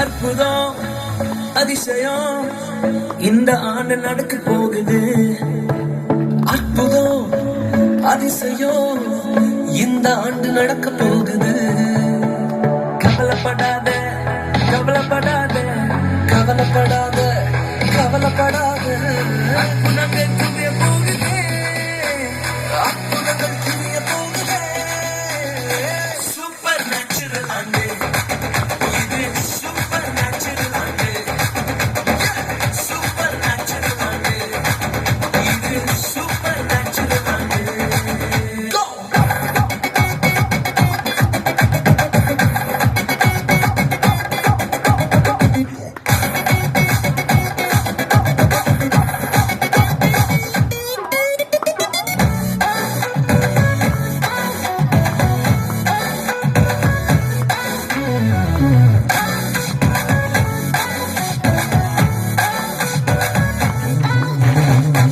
அற்புதம் அதிசயம் இந்த ஆண்டு நடக்க போகுது. அற்புதம் அதிசயம் இந்த ஆண்டு நடக்க போகுது. கவலைப்படாத கவலைப்படாத கவலைப்படாத கவலைப்படாத அற்புதங்கள் குவிய போகுது. அற்புதங்கள் குவிய போகுது. சூப்பர் நேச்சுரல் ஆண்டு இது. சூப்பர் நேச்சுரல் ஆண்டு. சூப்பர் நேச்சுரல் ஆண்டு இது. சூப்பர் நேச்சுரல் ஆண்டு.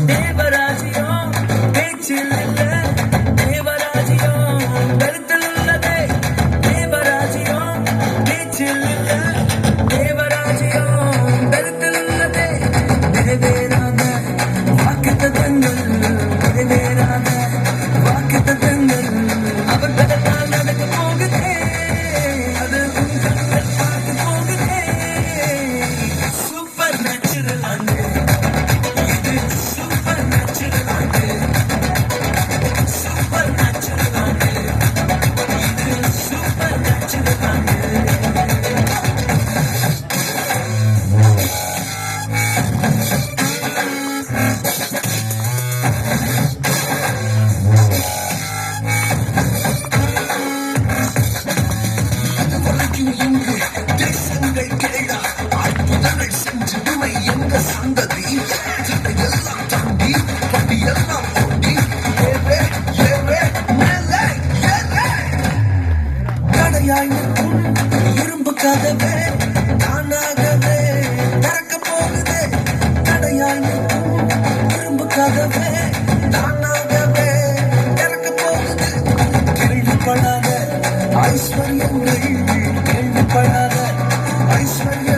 தேவராஜ்யம் பேச்சில் இல்ல, தேவராஜ்யம் கருத்தில் உள்ளதே. தேவராஜ்யம் பேச்சில் இல்ல, தேவராஜ்யம் கருத்தில் உள்ளதே. நிறைவேறாத வாக்குத்தத்தங்கள், நிறைவேறாத வாக்குத்தத்தங்கள் அவர் கடத்தால் நடக்க போகுதே. அது உன் கண்கள் பார்க்க போகுதே. சூப்பர் நேச்சுரல் ஆண்டு இது. சூப்பர் நேச்சுரல் ஆண்டு. சூப்பர் நேச்சுரல் ஆண்டு இது. சூப்பர் நேச்சுரல் ஆண்டு. உலகில் இங்கு தேசங்கள் கேடா அற்புதங்கள் சென்று உமை என்ற சந்ததி எல்லாம் தாண்டி பட்டியெல்லாம் ஓடி ஏவே ஏவே மேலே ஏவே தடையாய் நிற்கும் இரும்பு கதவே தானாகவே திறக்க போகுதே. தடையாய் நிற்கும் இரும்பு கதவே தானாகவே திறக்க போகுது. கேள்விப்படாத ஐஸ்வர்யங்கள், கேள்விப்படாத ஐஸ்வர்யம்